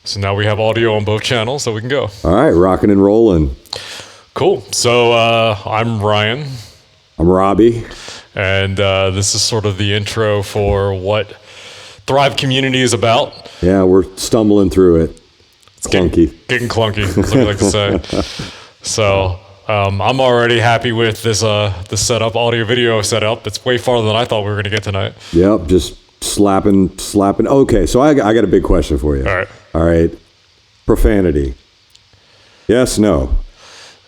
So now we have audio on both channels, so we can go. All right, rocking and rolling. Cool. So I'm Ryan. I'm Robby. And this is sort of the intro for what Thrv Community is about. Yeah, we're stumbling through it. It's clunky. Getting clunky, as we like to say. So I'm already happy with this setup, audio video setup. It's way farther than I thought we were going to get tonight. Yep, just slapping. Okay, so I got a big question for you. All right. Profanity. Yes, no?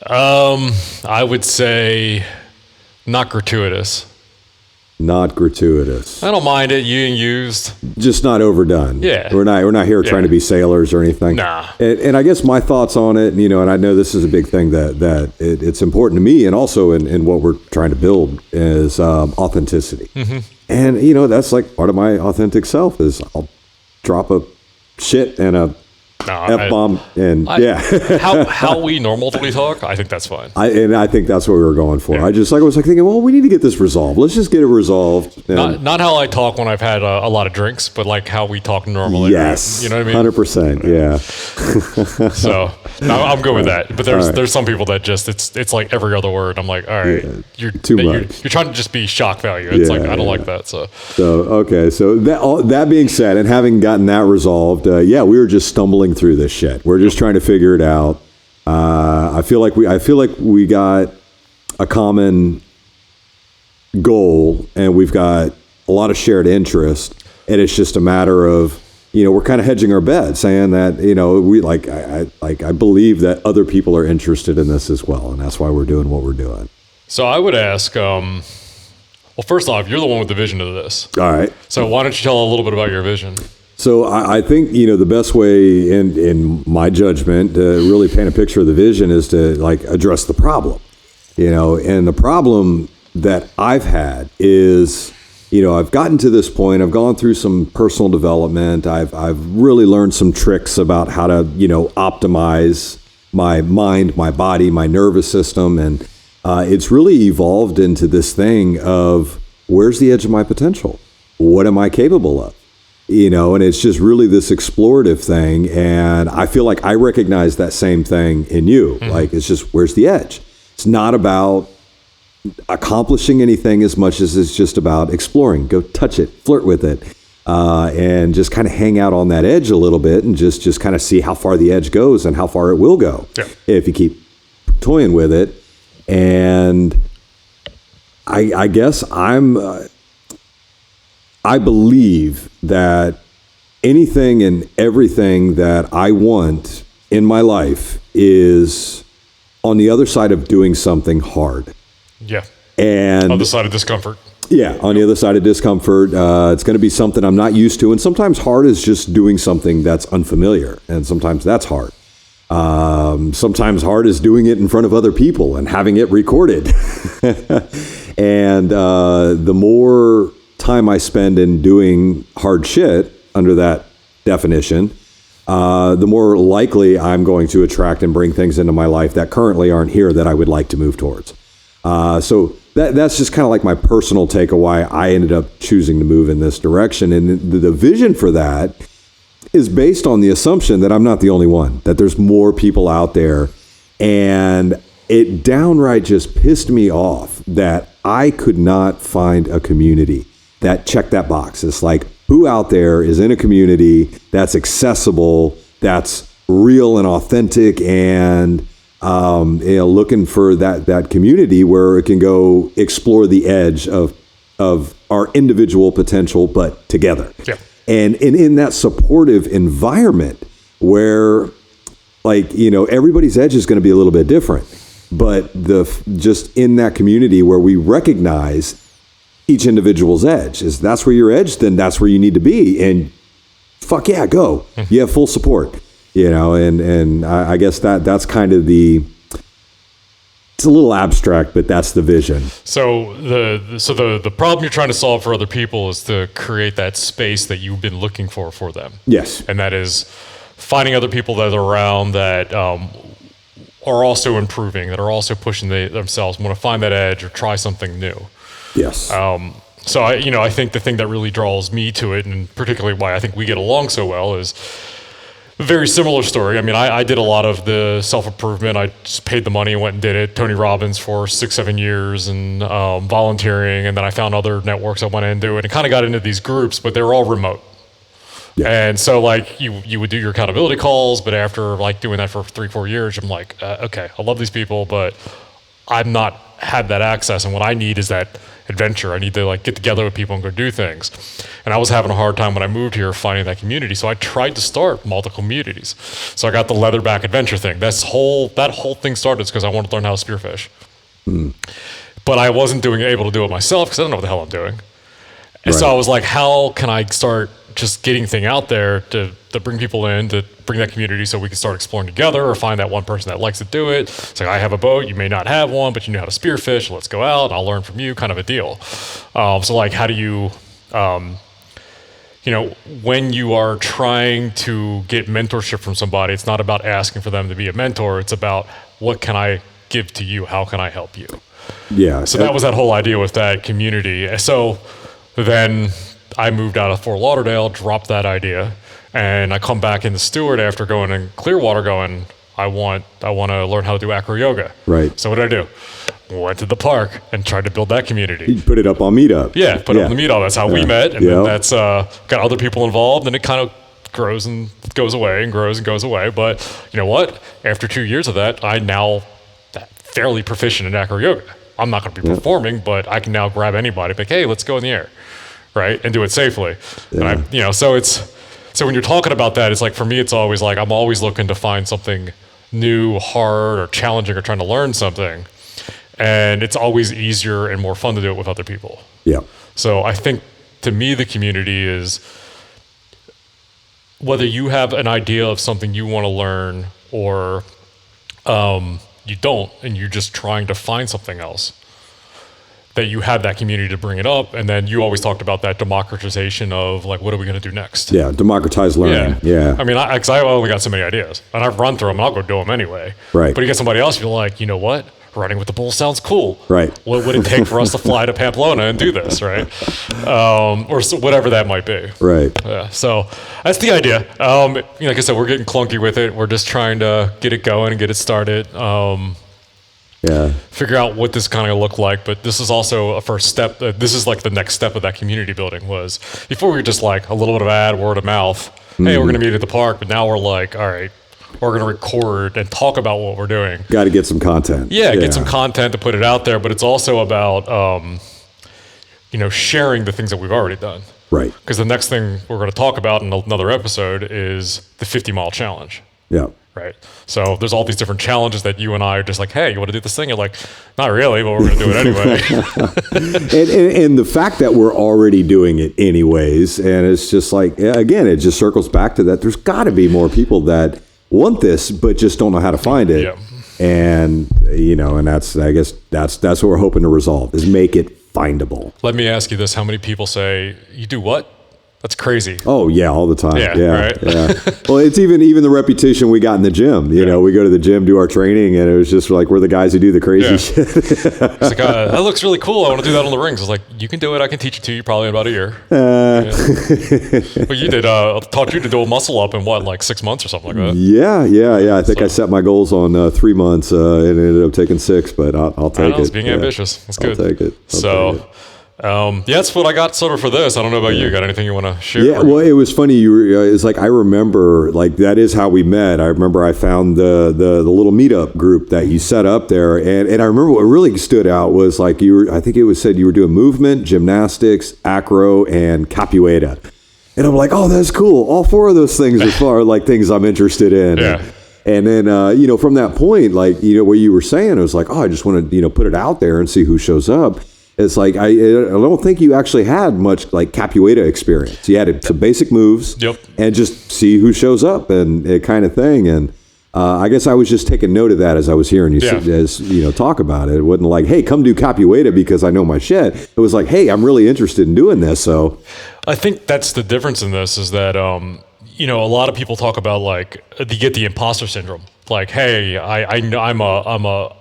I would say not gratuitous. Not gratuitous. I don't mind it being used. Just not overdone. Yeah. We're not here trying to be sailors or anything. Nah. And I guess my thoughts on it, and I know this is a big thing that it's important to me, and also in what we're trying to build is authenticity. Mm-hmm. And that's like part of my authentic self is I'll drop a shit and a F-bomb how we normally talk, I think that's fine. I think that's what we were going for. Yeah. I was thinking, well, we need to get this resolved. Let's just get it resolved. Not how I talk when I've had a lot of drinks, but like how we talk normally. Yes. You know what I mean? 100%. Yeah. So I'm good with that. But there's some people that just, it's like every other word. I'm like, all right, you're too much. You're trying to just be shock value. It's I don't like that. So okay. So that being said, and having gotten that resolved, we were just stumbling through this shit. We're just trying to figure it out. I feel like we got a common goal, and we've got a lot of shared interest, and it's just a matter of we're kind of hedging our bet, saying that I believe that other people are interested in this as well, and that's why we're doing what we're doing. So I would ask, well, first off, you're the one with the vision of this. All right. So why don't you tell a little bit about your vision? So I think, the best way in my judgment to really paint a picture of the vision is to address the problem, and the problem that I've had is, I've gotten to this point, I've gone through some personal development. I've really learned some tricks about how to, optimize my mind, my body, my nervous system. And it's really evolved into this thing of where's the edge of my potential? What am I capable of? And it's just really this explorative thing. And I feel like I recognize that same thing in you. Mm-hmm. Like, it's just, where's the edge? It's not about accomplishing anything as much as it's just about exploring. Go touch it, flirt with it, and just kind of hang out on that edge a little bit and just kind of see how far the edge goes and how far it will go if you keep toying with it. And I guess I believe that anything and everything that I want in my life is on the other side of doing something hard. Yeah. And on the side of discomfort. Yeah, on the other side of discomfort. It's going to be something I'm not used to. And sometimes hard is just doing something that's unfamiliar. And sometimes that's hard. Sometimes hard is doing it in front of other people and having it recorded. And the more time I spend in doing hard shit under that definition, the more likely I'm going to attract and bring things into my life that currently aren't here that I would like to move towards. So that's just kind of like my personal take of why I ended up choosing to move in this direction. And the vision for that is based on the assumption that I'm not the only one, that there's more people out there. And it downright just pissed me off that I could not find a community that checked that box. It's like, who out there is in a community that's accessible, that's real and authentic, and looking for that community where it can go explore the edge of our individual potential, but together. Yeah. And in that supportive environment where, everybody's edge is going to be a little bit different, but just in that community where we recognize each individual's edge, that's where your edge, then that's where you need to be. And fuck yeah, go. You have full support, and I guess that's kind of it's a little abstract, but that's the vision. So the problem you're trying to solve for other people is to create that space that you've been looking for them. Yes. And that is finding other people that are around that are also improving, that are also pushing themselves, want to find that edge or try something new. Yes. So I think the thing that really draws me to it, and particularly why I think we get along so well, is Very similar story. I mean, I did a lot of the self-improvement. I just paid the money and went and did it. Tony Robbins for 6-7 years and volunteering. And then I found other networks I went into and kind of got into these groups, but they were all remote. Yeah. And so like you would do your accountability calls, but after like doing that for 3-4 years, I'm like, okay, I love these people, but I've not had that access. And what I need is that adventure. I need to like get together with people and go do things. And I was having a hard time when I moved here finding that community. So I tried to start multiple communities. So I got the leatherback adventure thing. That whole thing started because I wanted to learn how to spearfish. But I wasn't able to do it myself because I don't know what the hell I'm doing. And so I was like, how can I start just getting thing out there to bring people in, to bring that community so we can start exploring together or find that one person that likes to do it. It's like, I have a boat, you may not have one, but you know how to spearfish, let's go out, I'll learn from you, kind of a deal. So like, how do you, when you are trying to get mentorship from somebody, it's not about asking for them to be a mentor, it's about what can I give to you, how can I help you? Yeah. So that was that whole idea with that community. So then I moved out of Fort Lauderdale, dropped that idea, and I come back into Stewart after going in Clearwater going, I want to learn how to do acro yoga. Right. So what did I do? Went to the park and tried to build that community. You put it up on Meetup. Yeah, put it up on the Meetup. That's how we met, and then that's got other people involved, and it kind of grows and goes away and grows and goes away. But you know what? After 2 years of that, I'm now fairly proficient in acro yoga. I'm not going to be performing, but I can now grab anybody, like, hey, let's go in the air. Right, and do it safely. And so when you're talking about that, it's like, for me, it's always like, I'm always looking to find something new, hard, or challenging, or trying to learn something. And it's always easier and more fun to do it with other people. Yeah. So I think, to me, the community is whether you have an idea of something you want to learn or you don't, and you're just trying to find something else, that you have that community to bring it up. And then you always talked about that democratization of like, what are we going to do next? Yeah, democratize learning. Yeah. I mean, because I only got so many ideas, and I've run through them, and I'll go do them anyway. Right. But you get somebody else, you're like, you know what? Running with the bulls sounds cool. Right. What would it take for us to fly to Pamplona and do this, right? Or whatever that might be. Right. Yeah. So that's the idea. Like I said, we're getting clunky with it. We're just trying to get it going and get it started. Figure out what this kind of look like, but this is also a first step. This is like the next step of that community building. Was before we were just like a little bit of word of mouth. Hey, we're going to meet at the park, but now we're like, all right, we're going to record and talk about what we're doing. Got to get some content. Yeah, get some content to put it out there, but it's also about sharing the things that we've already done. Right. Because the next thing we're going to talk about in another episode is the 50-mile challenge. Yeah. Right. So there's all these different challenges that you and I are just like, hey, you want to do this thing? You're like, not really, but we're going to do it anyway. and the fact that we're already doing it anyways, and it's just like, again, it just circles back to that. There's got to be more people that want this, but just don't know how to find it. Yeah. And, and I guess that's what we're hoping to resolve, is make it findable. Let me ask you this. How many people say, you do what? That's crazy. Oh yeah, all the time. Yeah, right? Yeah. Well, it's even the reputation we got in the gym. You know, we go to the gym, do our training, and it was just like, we're the guys who do the crazy shit. It's like, that looks really cool. I want to do that on the rings. I was like, you can do it. I can teach it to you probably in about a year. Well, you did. Taught you to do a muscle up in what, like 6 months or something like that? Yeah. I think I set my goals on 3 months and it ended up taking 6, but I'll take it. It's being ambitious. That's good. I'll take it. That's what I got sort of for this. I don't know about you. Got anything you want to share? Yeah, well, it was funny. It's like, I remember, like, that is how we met. I remember I found the little meetup group that you set up there, and I remember what really stood out was like I think it was said you were doing movement, gymnastics, acro, and capoeira, and I'm like, oh, that's cool. All 4 of those things are like things I'm interested in. Yeah. And then, from that point, like, what you were saying, it was like, oh, I just want to, put it out there and see who shows up. It's like, I don't think you actually had much like capoeira experience. You had some basic moves and just see who shows up and kind of thing. And I guess I was just taking note of that as I was hearing you talk about it. It wasn't like, hey, come do capoeira because I know my shit. It was like, hey, I'm really interested in doing this. So I think that's the difference in this is that, a lot of people talk about like, you get the imposter syndrome. Like, hey, I know I'm a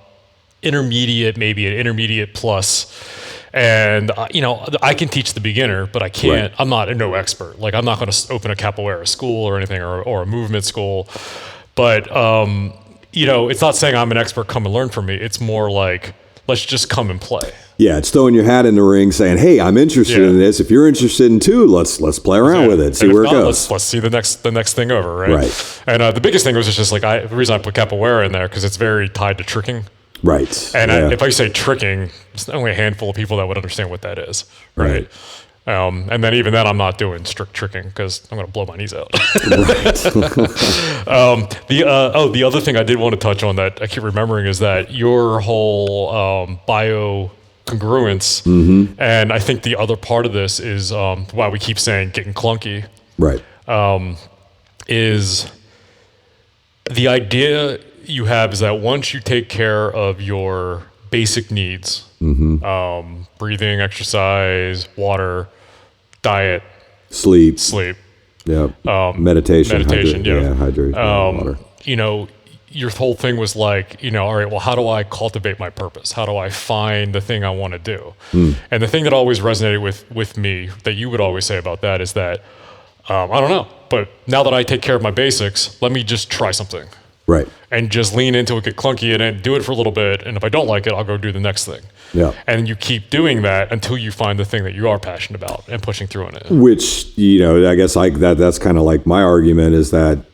intermediate, maybe an intermediate plus. And I can teach the beginner, but I can't. I'm not expert. Like I'm not going to open a capoeira school or anything, or a movement school. But it's not saying I'm an expert. Come and learn from me. It's more like let's just come and play. Yeah, it's throwing your hat in the ring, saying, "Hey, I'm interested in this. If you're interested in too, let's play around with it, see where it goes. Let's see the next thing over, right?" And the biggest thing was just like the reason I put capoeira in there because it's very tied to tricking. Right. And if I say tricking, there's only a handful of people that would understand what that is, right? And then even then, I'm not doing strict tricking because I'm going to blow my knees out. The other thing I did want to touch on that I keep remembering is that your whole bio congruence, and I think the other part of this is why we keep saying getting clunky, right? Is the idea you have is that once you take care of your basic needs, breathing, exercise, water, diet, sleep, meditation, hydration, water. Your whole thing was like, all right, well, how do I cultivate my purpose? How do I find the thing I want to do? And the thing that always resonated with me that you would always say about that is that, I don't know, but now that I take care of my basics, let me just try something. Right. And just lean into it, get clunky in it, do it for a little bit. And if I don't like it, I'll go do the next thing. Yeah. And you keep doing that until you find the thing that you are passionate about and pushing through in it. Which, I guess that's kind of like my argument is that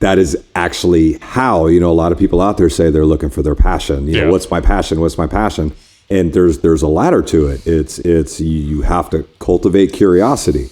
is actually how, a lot of people out there say they're looking for their passion. What's my passion? What's my passion? And there's a ladder to it. It's you have to cultivate curiosity.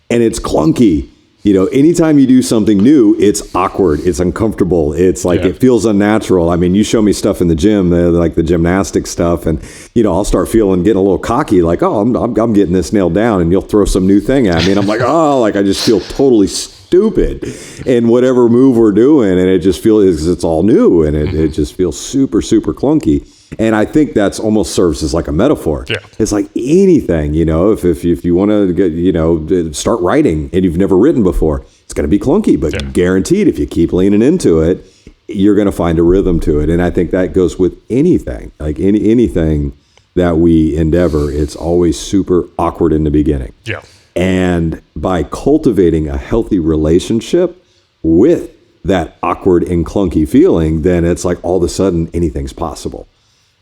And it's clunky. Anytime you do something new, it's awkward, it's uncomfortable, it's like it feels unnatural. I mean, you show me stuff in the gym, like the gymnastic stuff, and I'll start getting a little cocky, like, oh, I'm getting this nailed down, and you'll throw some new thing at me, and I'm like, oh, like I just feel totally stupid in whatever move we're doing, and it just feels it's all new, and it just feels super, super clunky. And I think that's almost serves as like a metaphor. Yeah. It's like anything, if you want to get, start writing and you've never written before, it's going to be clunky, but guaranteed if you keep leaning into it, you're going to find a rhythm to it. And I think that goes with anything, like anything that we endeavor, it's always super awkward in the beginning. Yeah. And by cultivating a healthy relationship with that awkward and clunky feeling, then it's like all of a sudden anything's possible.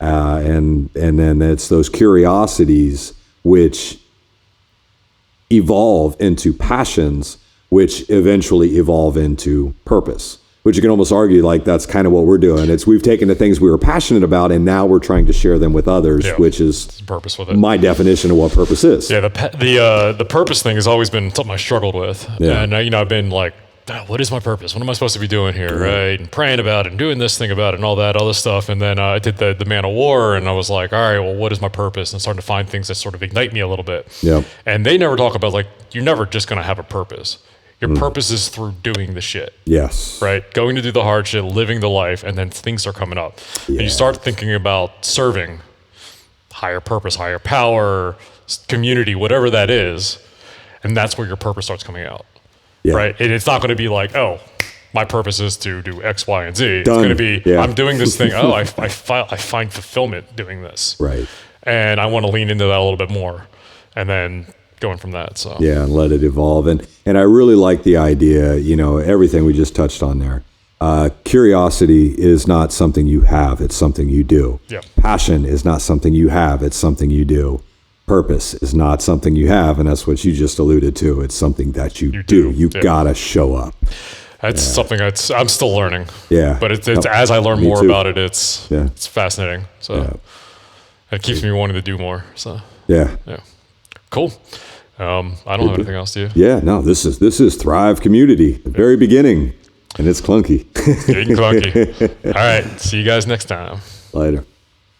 And then it's those curiosities which evolve into passions, which eventually evolve into purpose, which you can almost argue like that's kind of what we're doing. We've taken the things we were passionate about and now we're trying to share them with others, which is purpose with it. My definition of what purpose is. Yeah, the purpose thing has always been something I struggled with. Yeah. And I've been like, what is my purpose? What am I supposed to be doing here, right? And praying about it and doing this thing about it and all that other stuff. And then I did the Man of War and I was like, all right, well, what is my purpose? And starting to find things that sort of ignite me a little bit. Yeah. And they never talk about like, you're never just going to have a purpose. Your purpose is through doing the shit. Yes. Right? Going to do the hard shit, living the life, and then things are coming up. Yeah. And you start thinking about serving, higher purpose, higher power, community, whatever that is. And that's where your purpose starts coming out. Yeah. Right. And it's not going to be like, oh, my purpose is to do X, Y, and Z. It's going to be, I'm doing this thing. Oh, I find fulfillment doing this. Right. And I want to lean into that a little bit more. And then going from that. So yeah, and let it evolve. And I really like the idea, everything we just touched on there. Curiosity is not something you have. It's something you do. Yeah. Passion is not something you have. It's something you do. Purpose is not something you have, and that's what you just alluded to. It's something that you do. You gotta show up. That's something I'm still learning. Yeah, but it's as I learn more about it, it's fascinating. So it keeps me wanting to do more. So yeah, cool. I don't have anything else, do you? Yeah, no. This is Thrv Community, the very beginning, and it's clunky. Getting clunky. All right, see you guys next time. Later.